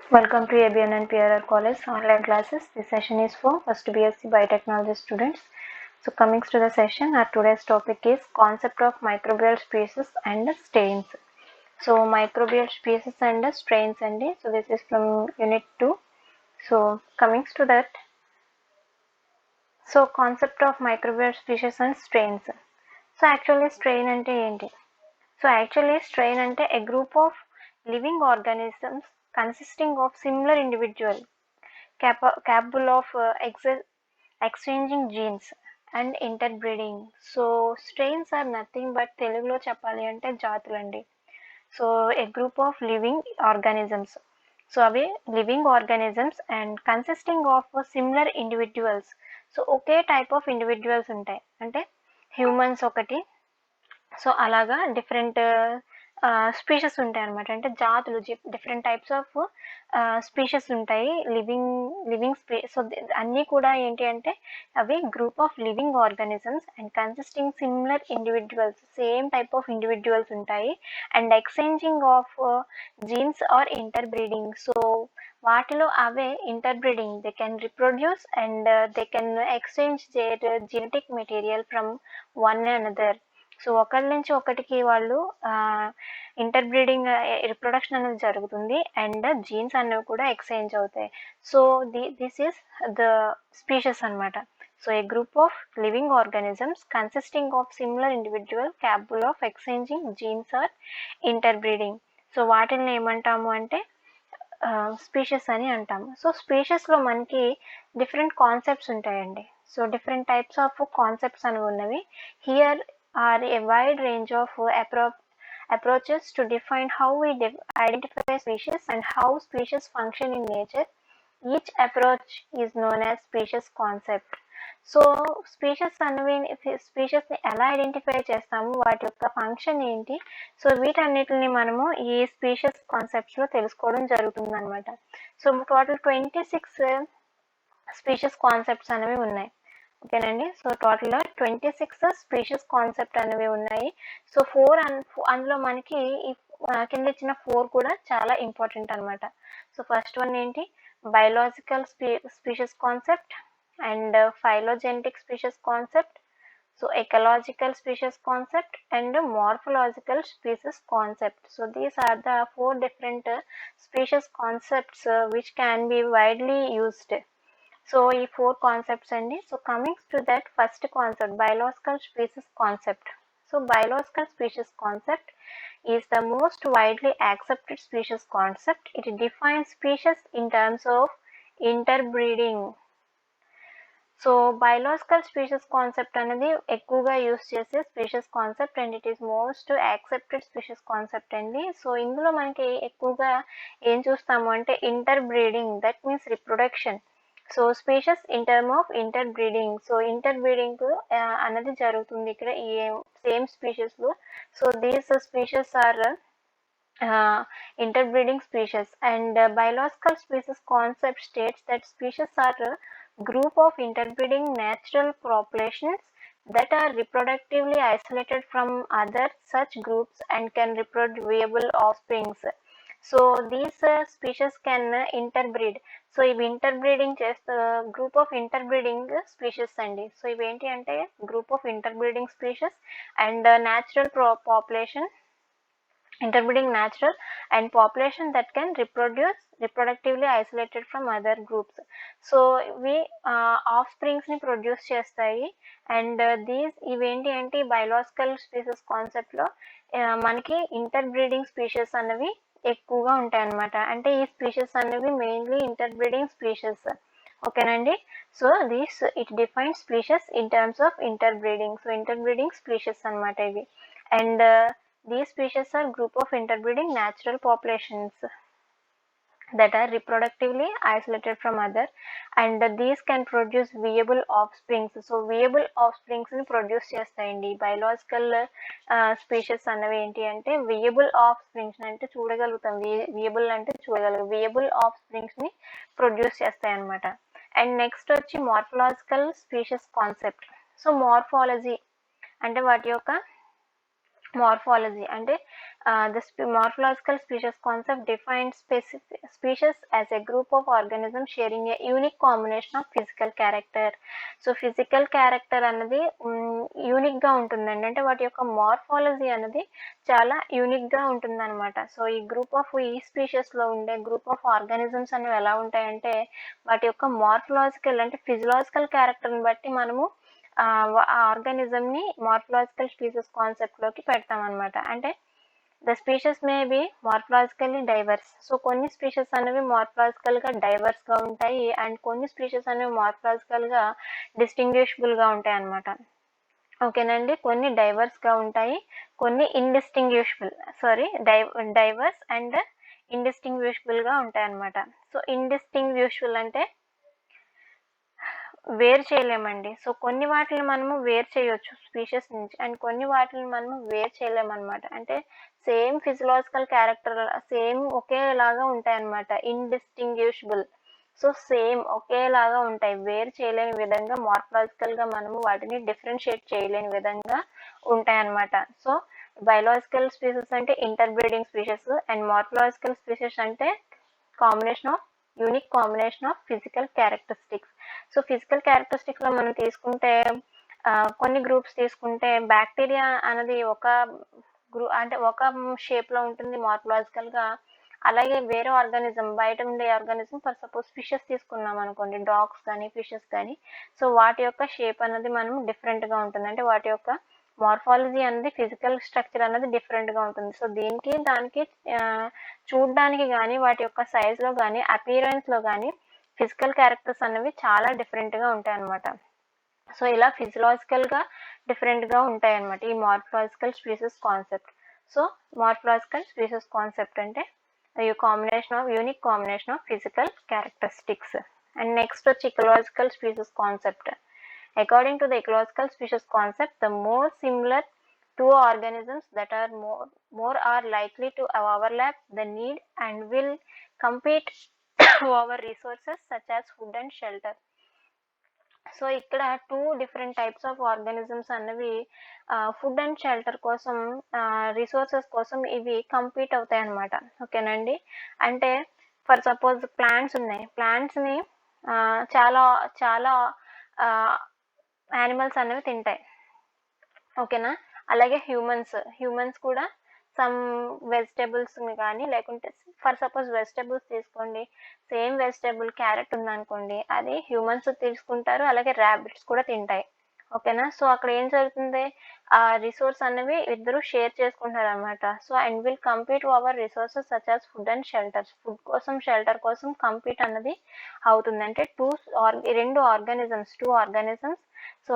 Welcome to ABN and PRR College online classes. This session is for first BSc Biotechnology students. So coming to the session, our today's topic is concept of microbial species and strains. So microbial species and strains and so this is from unit 2. So coming to that, so concept of microbial species and strains. So actually strain ante enti? So actually strain ante a group of living organisms consisting of similar individuals capable of exchanging genes and interbreeding. So strains are nothing but తెలుగులో చెప్పాలి అంటే జాతులండి. So a group of living organisms. So అవి living organisms and consisting of similar individuals. So ఒకే type of individuals ఉంటాయి, అంటే humans ఒకటి, so అలాగా డిఫరెంట్ స్పీషీస్ ఉంటాయి అనమాట, అంటే జాతులు, డిఫరెంట్ టైప్స్ ఆఫ్ స్పీషీస్ ఉంటాయి లివింగ్ సో అన్నీ కూడా ఏంటి అంటే అవి group of living organisms and consisting similar individuals, same type of individuals ఉంటాయి and exchanging of genes or interbreeding. So వాటిలో అవే interbreeding, they can reproduce and they can exchange their genetic material from one another. So ఒకరి నుంచి ఒకటికి వాళ్ళు ఇంటర్బ్రీడింగ్, reproduction అనేది జరుగుతుంది and jeans అనేవి కూడా ఎక్స్చేంజ్ అవుతాయి. So this is the species అనమాట. So a group of living organisms consisting of similar individual capable of exchanging genes or interbreeding. So వాటిని ఏమంటాము అంటే స్పీషీస్ అని అంటాము. సో స్పీషీస్లో మనకి డిఫరెంట్ కాన్సెప్ట్స్ ఉంటాయండి. So different types of concepts అనేవి ఉన్నవి. Here are a wide range of approaches to define how we identify species and how species function in nature. Each approach is known as species concept. So species అనేవి, స్పీషీస్ని ఎలా identify చేస్తాము, వాటి యొక్క function ఏంటి, so వీటన్నిటిని మనము ఈ species కాన్సెప్ట్స్లో తెలుసుకోవడం జరుగుతుంది అనమాట. సో టోటల్ 26 స్పీషీస్ కాన్సెప్ట్స్ అనేవి ఉన్నాయి. ఓకేనండి. సో టోటల్గా 26 స్పీషీస్ కాన్సెప్ట్ అనేవి ఉన్నాయి. సో అందులో మనకి కింద ఇచ్చిన 4 కూడా చాలా ఇంపార్టెంట్ అనమాట. సో ఫస్ట్ వన్ ఏంటి, biological species concept and phylogenetic species concept, so ecological species concept and morphological species concept. So these are the 4 different species concepts which can be widely used. So ఈ 4 concepts అండి. So coming to that, first concept biological species concept. So biological species concept is the most widely accepted species concept. It defines species in terms of interbreeding. So biological species concept అనేది ఎక్కువగా use చేసే species concept and it is most accepted species concept అండి. So ఇందులో మనకి ఎక్కువగా ఏం చూస్తాము అంటే interbreeding, that means reproduction. So species in term of interbreeding, so interbreeding అనేది జరుగుతుంది ఇక్కడ ఈ సేమ్ స్పీషీస్లో. So these species are interbreeding species, and biological species concept states that species are a group of interbreeding natural populations that are reproductively isolated from other such groups and can reproduce viable offsprings. So these species can interbreed. So ఇవి interbreeding చేస్తే group of interbreeding species అండి. So ఇవేంటి అంటే group of interbreeding species and natural population, interbreeding natural and population that can reproduce reproductively isolated from other groups. So ఇవి ఆఫ్స్ప్రింగ్స్ని produce చేస్తాయి and ఇవేంటి అంటే biological species కాన్సెప్ట్లో మనకి ఇంటర్బ్రీడింగ్ స్పీషీస్ అనేవి ఎక్కువగా ఉంటాయి అన్నమాట. అంటే ఈ స్పీషీస్ అనేవి మెయిన్లీ ఇంటర్బ్రీడింగ్ స్పీషీస్. ఓకేనండి. So it defines species in terms of interbreeding. So interbreeding species అనమాట ఇవి. And these species are group of interbreeding natural populations that are reproductively isolated from other and these can produce viable offsprings. So viable offsprings ni produce chestayandi. Biological species అనేవి ఏంటి అంటే viable offsprings అంటే చూడగలుగుతాం, viable అంటే చూడగలుగుతాం, viable offsprings ని produce చేస్తాయి అన్నమాట. అండ్ నెక్స్ట్ వచ్చి morphological species concept. So morphology అంటే వాటి యొక్క Morphology అంటే the morphological species concept defines specific species as a group of organisms sharing a unique combination of physical character. So physical character అన్నది యూనిక్గా ఉంటుందండి. అంటే వాటి యొక్క మార్ఫాలజీ అనేది చాలా యూనిక్గా ఉంటుందన్నమాట. సో ఈ స్పీషీస్లో ఉండే గ్రూప్ ఆఫ్ ఆర్గానిజమ్స్ అనేవి ఎలా ఉంటాయంటే వాటి యొక్క మార్ఫలాజికల్ అంటే ఫిజియలాజికల్ క్యారెక్టర్ని బట్టి మనము ఆ ఆర్గానిజంని మార్ఫలాజికల్ స్పీసెస్ కాన్సెప్ట్లోకి పెడతామన్నమాట. అంటే the species may be morphologically diverse. So కొన్ని స్పీషీస్ అనేవి మార్ఫలాజికల్గా డైవర్స్గా ఉంటాయి అండ్ కొన్ని స్పీషీస్ అనేవి మార్ఫలాజికల్గా డిస్టింగ్విషబుల్గా ఉంటాయి అన్నమాట. ఓకేనండి, కొన్ని డైవర్స్గా ఉంటాయి, కొన్ని డైవర్స్ అండ్ ఇండిస్టింగ్విషబుల్గా ఉంటాయి అన్నమాట. సో ఇండిస్టింగ్విషబుల్ అంటే వేరు చేయలేమండి. సో కొన్ని వాటిని మనము వేరు చేయొచ్చు స్పీషీస్ నుంచి అండ్ కొన్ని వాటిని మనము వేరు చేయలేమన్నమాట. అంటే సేమ్ ఫిజియలాజికల్ క్యారెక్టర్ సేమ్ ఒకేలాగా ఉంటాయన్నమాట, ఇండిస్టింగ్విషబుల్. సో సేమ్ ఒకేలాగా ఉంటాయి, వేరు చేయలేని విధంగా మార్ఫలాజికల్గా మనము వాటిని డిఫరెన్షియేట్ చేయలేని విధంగా ఉంటాయన్నమాట. సో బయలాజికల్ స్పీసెస్ అంటే interbreeding species and morphological species అంటే unique combination of physical characteristics. So physical క్యారెక్టరిస్టిక్స్లో మనం తీసుకుంటే కొన్ని గ్రూప్స్ తీసుకుంటే బ్యాక్టీరియా అనేది ఒక షేప్లో ఉంటుంది మార్ఫలాజికల్గా. అలాగే వేరే ఆర్గానిజం బయట ఉండే ఆర్గానిజం ఫర్ సపోజ్ ఫిషెస్ తీసుకున్నాం అనుకోండి, డాగ్స్ కానీ ఫిషెస్ కానీ. సో వాటి యొక్క షేప్ అనేది మనం డిఫరెంట్గా ఉంటుంది. అంటే వాటి యొక్క మార్ఫాలజీ అనేది ఫిజికల్ స్ట్రక్చర్ అనేది డిఫరెంట్గా ఉంటుంది. సో దానికి చూడడానికి కానీ వాటి యొక్క సైజ్లో కానీ అపియరెన్స్లో కానీ ఫిజికల్ క్యారెక్టర్స్ అనేవి చాలా డిఫరెంట్గా ఉంటాయి అన్నమాట. సో ఇలా ఫిజియలాజికల్గా డిఫరెంట్గా ఉంటాయి అన్నమాట ఈ morphological species concept. So morphological species concept అంటే unique combination of physical characteristics. And next వచ్చి ecological species concept. According to the ecological species concept, the more similar two organisms that are more are likely to overlap the need and will compete over resources such as food and shelter. So ఇక్కడ 2 different types of organisms అన్నవి food and shelter కోసం resources కోసం ఇవి compete అవుతాయి అన్నమాట. ఓకేనండి, అంటే for suppose plants ఉన్నాయి, ప్లాంట్స్ని చాలా చాలా యానిమల్స్ అనేవి తింటాయి. ఓకేనా, అలాగే హ్యూమన్స్ కూడా సమ్ వెజిటేబుల్స్ని కానీ లేకుంటే ఫర్ సపోజ్ వెజిటేబుల్స్ తీసుకోండి, సేమ్ వెజిటేబుల్ క్యారెట్ ఉందనుకోండి, అది హ్యూమన్స్ తీసుకుంటారు, అలాగే ర్యాబిట్స్ కూడా తింటాయి. ఓకేనా, సో అక్కడ ఏం జరుగుతుంది, ఆ రిసోర్స్ అనేవి ఇద్దరు షేర్ చేసుకుంటారు అనమాట. So and will compete over resources such as food and shelter. Food కోసం షెల్టర్ కోసం కంపీట్ అన్నది అవుతుంది. అంటే రెండు ఆర్గానిజమ్స్ సో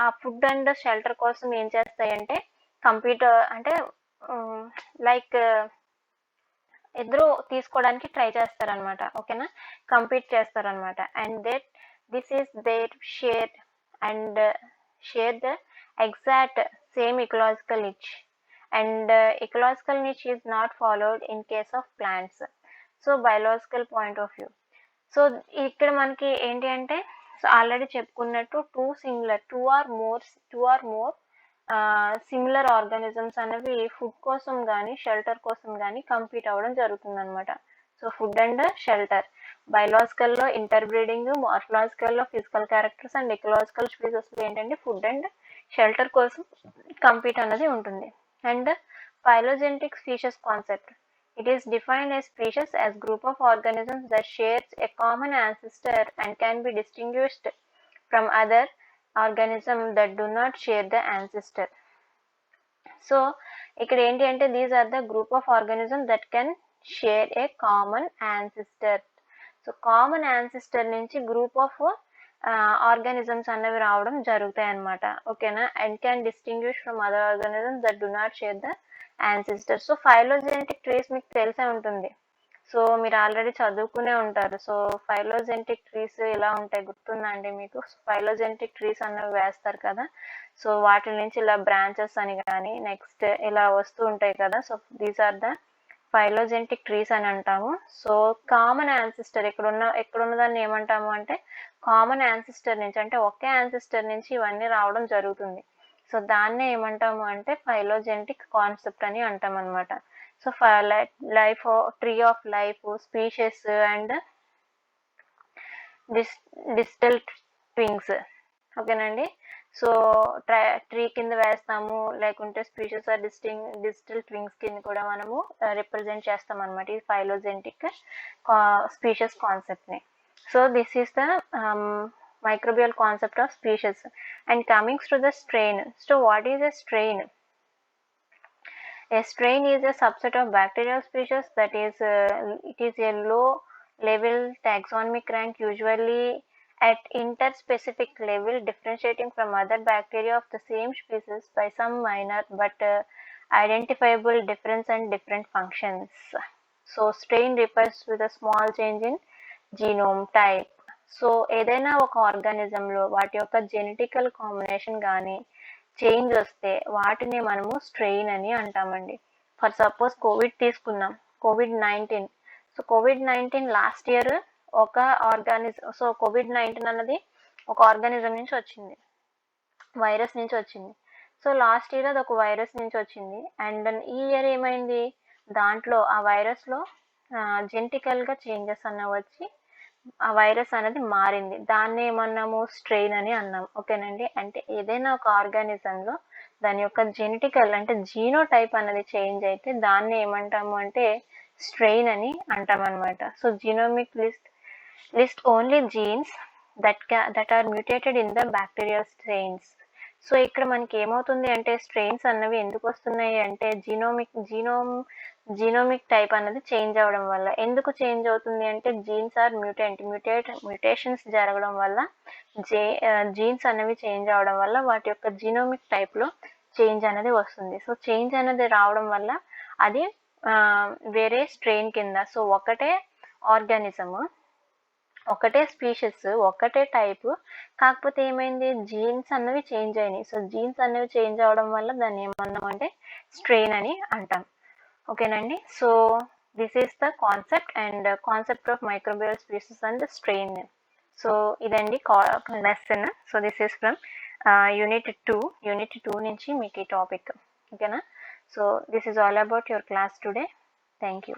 ఆ ఫుడ్ అండ్ షెల్టర్ కోసం ఏం చేస్తాయంటే కంపీట్ అంటే లైక్ ఇద్దరు తీసుకోవడానికి ట్రై చేస్తారనమాట. ఓకేనా, కంపీట్ చేస్తారనమాట. And this is there share the exact same ecological niche and ecological niche is not followed in case of plants. So biological point of view. So ఇక్కడ మనకి ఏంటి అంటే ఆల్రెడీ చెప్పుకున్నట్టు two or more similar organisms అనేవి food కోసం కానీ shelter కోసం కానీ కంపీట్ అవ్వడం జరుగుతుంది అనమాట. సో ఫుడ్ అండ్ షెల్టర్ బయలాజికల్లో ఇంటర్బ్రీడింగ్, మార్ఫలాజికల్లో ఫిజికల్ క్యారెక్టర్స్ అండ్ ఎకలాజికల్ స్పీసెస్లో ఏంటంటే ఫుడ్ అండ్ షెల్టర్ కోసం కంపీట్ అనేది ఉంటుంది. And phylogenetic species concept. It is defined as species as group of organisms that shares a common ancestor and can be distinguished from other organisms that do not share the ancestor. So ఇక్కడ ఏంటి అంటే these are the group of organisms that can share a common ancestor. So common ancestor నుంచి group of organisms అనేవి రావడం జరుగుతాయి అన్నమాట. ఓకేనా, and can distinguish from other organisms that do not share the ancestor. So phylogenetic trees మీకు తెలిసే ఉంటుంది. So మీరు ఆల్రెడీ చదువుకునే ఉంటారు. సో ఫైలోజెనెటిక్ ట్రీస్ ఇలా ఉంటాయి, గుర్తుందా అండి మీకు? ఫైలోజెనెటిక్ ట్రీస్ అనేవి వేస్తారు కదా, సో వాటి నుంచి ఇలా బ్రాంచెస్ అని కానీ నెక్స్ట్ ఇలా వస్తూ ఉంటాయి కదా. So these are the phylogenetic trees అని అంటాము. సో కామన్ యాన్సిస్టర్ ఎక్కడున్న దాన్ని ఏమంటాము అంటే కామన్ యాన్సిస్టర్ నుంచి, అంటే ఒకే యాన్సిస్టర్ నుంచి ఇవన్నీ రావడం జరుగుతుంది. సో దాన్నే ఏమంటాము అంటే ఫైలోజెనెటిక్ కాన్సెప్ట్ అని అంటాం అనమాట. So life tree of life, spacious and digital twins. ఓకేనండి. సో ట్రీ కింద వేస్తాము, లేకుంటే స్పీషియస్ ఆర్ డిజిటల్ ట్విన్స్ కింద కూడా మనము రిప్రజెంట్ చేస్తాం అనమాట ఈ ఫైలోజెనెటిక్ స్పీషియస్ కాన్సెప్ట్ని. So this is the microbial concept of species. And coming to the strain, so what is a strain? A strain is a subset of bacterial species that is it is a low level taxonomic rank, usually at interspecific level, differentiating from other bacteria of the same species by some minor but identifiable difference and different functions. So strain refers to the small change in genome type. So ఏదైనా ఒక ఆర్గానిజంలో వాటి యొక్క genetical combination కానీ change వస్తే వాటిని మనము strain అని అంటామండి. ఫర్ సపోజ్ కోవిడ్ తీసుకున్నాం, COVID-19. So COVID-19 last year ఒక సో COVID-19 అన్నది ఒక ఆర్గానిజం నుంచి వచ్చింది, వైరస్ నుంచి వచ్చింది. సో లాస్ట్ ఇయర్ అది ఒక వైరస్ నుంచి వచ్చింది. అండ్ ఈ ఇయర్ ఏమైంది, దాంట్లో ఆ వైరస్లో జెనెటికల్గా చేంజెస్ అన్న వచ్చి ఆ వైరస్ అనేది మారింది. దాన్ని ఏమన్నాము, స్ట్రెయిన్ అని అన్నాం. ఓకేనండి. అంటే ఏదైనా ఒక ఆర్గానిజంలో దాని యొక్క జెనెటికల్ అంటే జీనో టైప్ అనేది చేంజ్ అయితే దాన్ని ఏమంటాము అంటే స్ట్రెయిన్ అని అంటాం అనమాట. So genomic list only genes that are mutated in the bacterial strains. So ఇక్కడ మనకి ఏమవుతుంది అంటే స్ట్రెయిన్స్ అన్నవి ఎందుకు వస్తున్నాయి అంటే జీనోమిక్ టైప్ అన్నది చేంజ్ అవ్వడం వల్ల. ఎందుకు చేంజ్ అవుతుంది అంటే జీన్స్ ఆర్ మ్యూటేషన్స్ జరగడం వల్ల జీన్స్ అనేవి చేంజ్ అవడం వల్ల వాటి యొక్క జీనోమిక్ టైప్లో చేంజ్ అనేది వస్తుంది. సో చేంజ్ అనేది రావడం వల్ల అది వేరే స్ట్రెయిన్ కింద, సో ఒకటే ఆర్గానిజము, ఒకటే స్పీషియస్, ఒకటే టైపు, కాకపోతే ఏమైంది జీన్స్ అన్నవి చేంజ్ అయినాయి. సో జీన్స్ అనేవి చేంజ్ అవడం వల్ల దాన్ని ఏమన్నాం అంటే స్ట్రెయిన్ అని అంటాం. ఓకేనండి. So this is the concept of microbial species and strain. So ఇదండి lesson. So this is from unit 2 నుంచి మీకు ఈ టాపిక్. ఓకేనా. So this is all about your class today. Thank you.